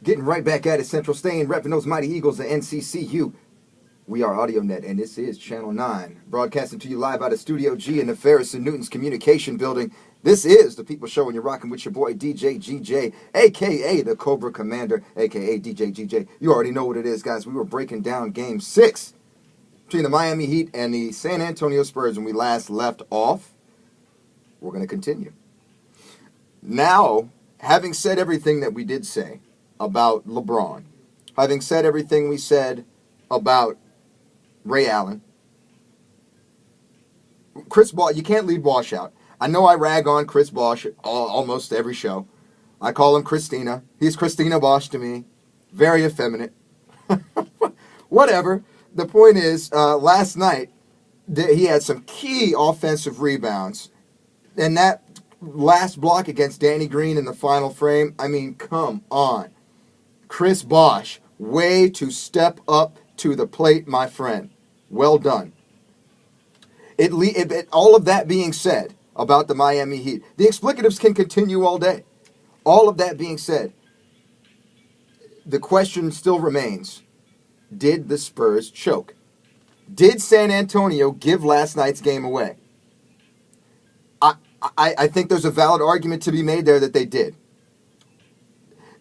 Getting right back at it, Central staying, repping those mighty Eagles of NCCU. We are AudioNet, and this is Channel 9, broadcasting to you live out of Studio G in the Ferris and Newton's Communication Building. This is The People Show, and you're rocking with your boy DJGJ, a.k.a. the Cobra Commander, a.k.a. DJGJ. You already know what it is, guys. We were breaking down Game 6 between the Miami Heat and the San Antonio Spurs when we last left off. We're going to continue. Now, having said everything that we did say about LeBron, having said everything we said about Ray Allen, Chris Bosh, you can't leave Bosh out. I know I rag on Chris Bosh almost every show. I call him Christina. He's Christina Bosh to me. Very effeminate. Whatever. The point is, last night, he had some key offensive rebounds. And that last block against Danny Green in the final frame, I mean, come on. Chris Bosh, way to step up to the plate, my friend. Well done. All of that being said about the Miami Heat, the explicatives can continue all day. All of that being said, the question still remains, did the Spurs choke? Did San Antonio give last night's game away? I think there's a valid argument to be made there that they did.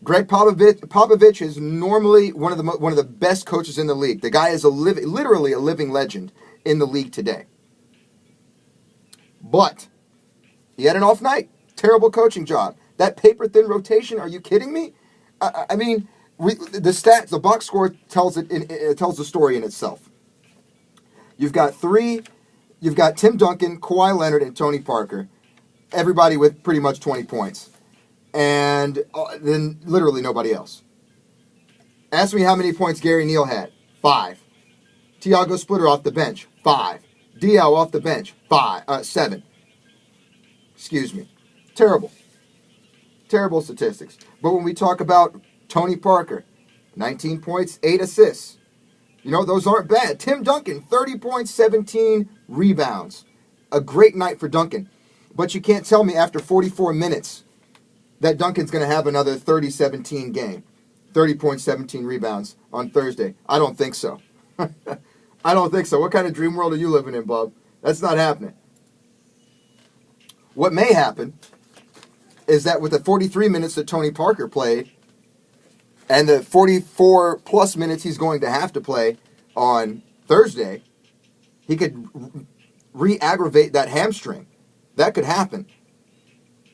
Greg Popovich is normally one of the best coaches in the league. The guy is literally a living legend in the league today. But he had an off night. Terrible coaching job. That paper-thin rotation, are you kidding me? I mean, the stats, the box score tells the story in itself. You've got Tim Duncan, Kawhi Leonard, and Tony Parker. Everybody with pretty much 20 points. And then literally nobody else. Ask me how many points Gary Neal had. 5. Tiago Splitter off the bench. 5. Diaw off the bench. 7. Excuse me. Terrible. Terrible statistics. But when we talk about Tony Parker, 19 points, 8 assists. You know, those aren't bad. Tim Duncan, 30 points, 17 rebounds. A great night for Duncan. But you can't tell me after 44 minutes that Duncan's going to have another 30-17 game. 30 points, 17 rebounds on Thursday. I don't think so. I don't think so. What kind of dream world are you living in, Bub? That's not happening. What may happen is that with the 43 minutes that Tony Parker played and the 44-plus minutes he's going to have to play on Thursday, he could re-aggravate that hamstring. That could happen.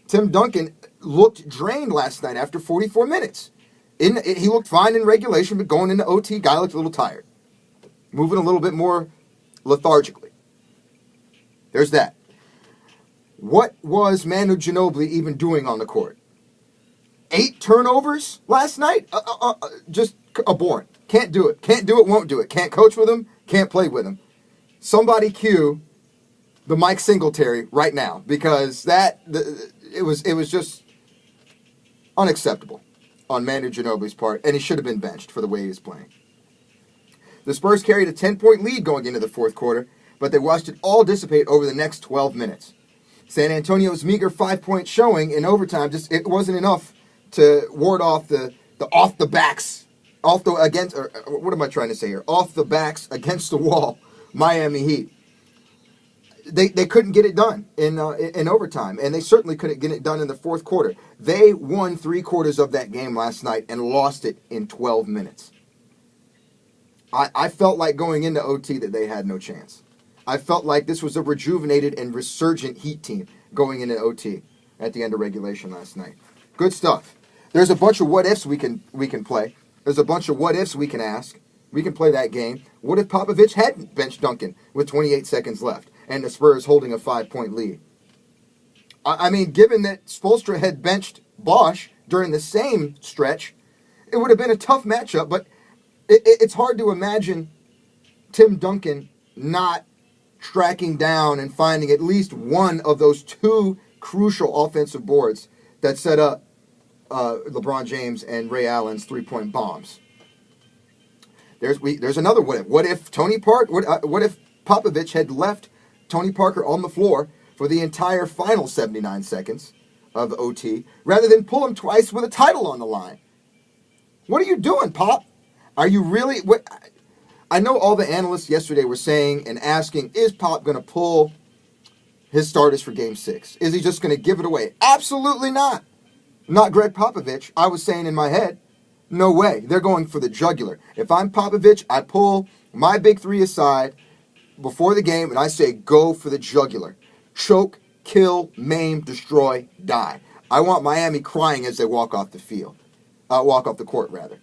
Tim Duncan looked drained last night after 44 minutes. He looked fine in regulation, but going into OT, guy looked a little tired. Moving a little bit more lethargically. There's that. What was Manu Ginobili even doing on the court? 8 turnovers last night? Just abhorrent. Can't do it. Can't do it, won't do it. Can't coach with him, can't play with him. Somebody cue the Mike Singletary right now, because it was just unacceptable on Manu Ginobili's part, and he should have been benched for the way he was playing. The Spurs carried a 10-point lead going into the fourth quarter, but they watched it all dissipate over the next 12 minutes. San Antonio's meager 5-point showing in overtime it wasn't enough to ward off the off the backs against the wall Miami Heat. They couldn't get it done in overtime, and they certainly couldn't get it done in the fourth quarter. They won 3/4 of that game last night and lost it in 12 minutes. I felt like going into OT that they had no chance. I felt like this was a rejuvenated and resurgent Heat team going into OT at the end of regulation last night. Good stuff. There's a bunch of what-ifs we can play. There's a bunch of what-ifs we can ask. We can play that game. What if Popovich hadn't benched Duncan with 28 seconds left and the Spurs holding a 5-point lead? I mean, given that Spoelstra had benched Bosh during the same stretch, it would have been a tough matchup, but it's hard to imagine Tim Duncan not tracking down and finding at least one of those 2 crucial offensive boards that set up LeBron James and Ray Allen's 3-point bombs. There's another what if. What if what if Popovich had left Tony Parker on the floor for the entire final 79 seconds of OT rather than pull him twice with a title on the line? What are you doing, Pop? Are you really... What? I know all the analysts yesterday were saying and asking, is Pop going to pull his starters for Game 6? Is he just going to give it away? Absolutely not. Not Greg Popovich. I was saying in my head, no way. They're going for the jugular. If I'm Popovich, I pull my big three aside before the game, and I say, go for the jugular. Choke, kill, maim, destroy, die. I want Miami crying as they walk off the field. Walk off the court, rather.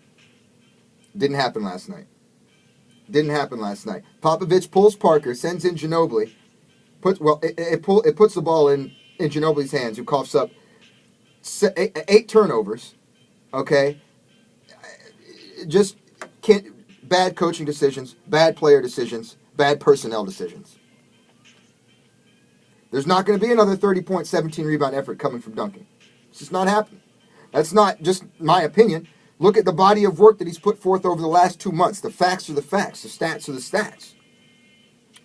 Didn't happen last night. Popovich pulls Parker, sends in Ginobili. It puts the ball in Ginobili's hands, who coughs up 8 turnovers. Okay? Just bad coaching decisions, bad player decisions, bad personnel decisions. There's not going to be another 30-point, 17-rebound effort coming from Duncan. It's just not happening. That's not just my opinion. Look at the body of work that he's put forth over the last 2 months. The facts are the facts. The stats are the stats.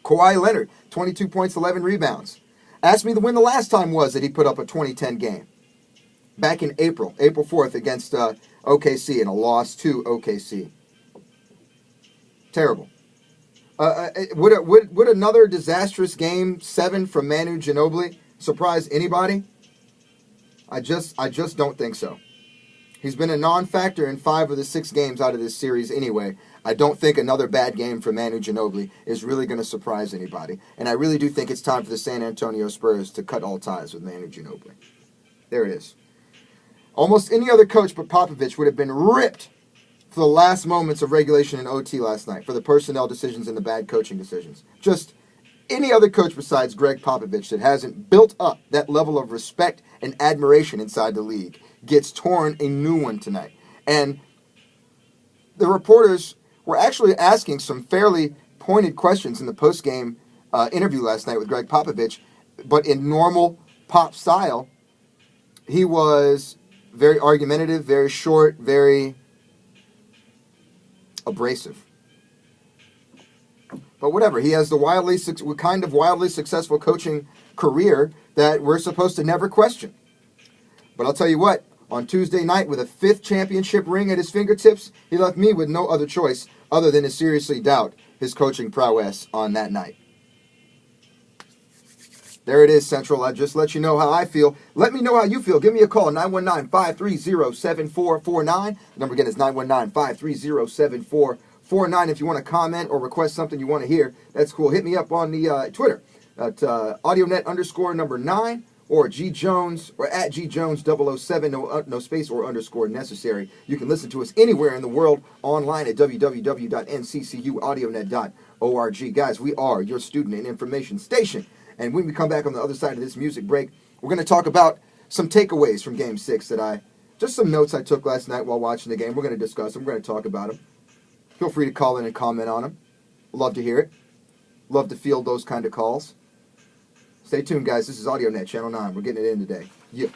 Kawhi Leonard, 22 points, 11 rebounds. Ask me when the last time was that he put up a 2010 game. Back in April 4th against OKC in a loss to OKC. Terrible. Would another disastrous Game 7 from Manu Ginobili surprise anybody? I just don't think so. He's been a non-factor in 5 of the 6 games out of this series anyway. I don't think another bad game from Manu Ginobili is really going to surprise anybody. And I really do think it's time for the San Antonio Spurs to cut all ties with Manu Ginobili. There it is. Almost any other coach but Popovich would have been ripped for the last moments of regulation and OT last night, for the personnel decisions and the bad coaching decisions. Just any other coach besides Greg Popovich that hasn't built up that level of respect and admiration inside the league gets torn a new one tonight. And the reporters were actually asking some fairly pointed questions in the post-game interview last night with Greg Popovich, but in normal Pop style, he was very argumentative, very short, very abrasive. But whatever, he has the wildly successful coaching career that we're supposed to never question. But I'll tell you what, on Tuesday night with a 5th championship ring at his fingertips, he left me with no other choice other than to seriously doubt his coaching prowess on that night. There it is, Central. I just let you know how I feel. Let me know how you feel. Give me a call, 919-530-7449. The number again is 919-530-7449. If you want to comment or request something you want to hear, that's cool. Hit me up on the Twitter at AudioNet_9 or G Jones or at G Jones 007. No space or underscore necessary. You can listen to us anywhere in the world online at www.nccuaudionet.org. Guys, we are your student and information station. And when we come back on the other side of this music break, we're going to talk about some takeaways from Game 6 just some notes I took last night while watching the game. We're going to discuss them. We're going to talk about them. Feel free to call in and comment on them. Love to hear it. Love to field those kind of calls. Stay tuned, guys. This is AudioNet, Channel 9. We're getting it in today. Yeah.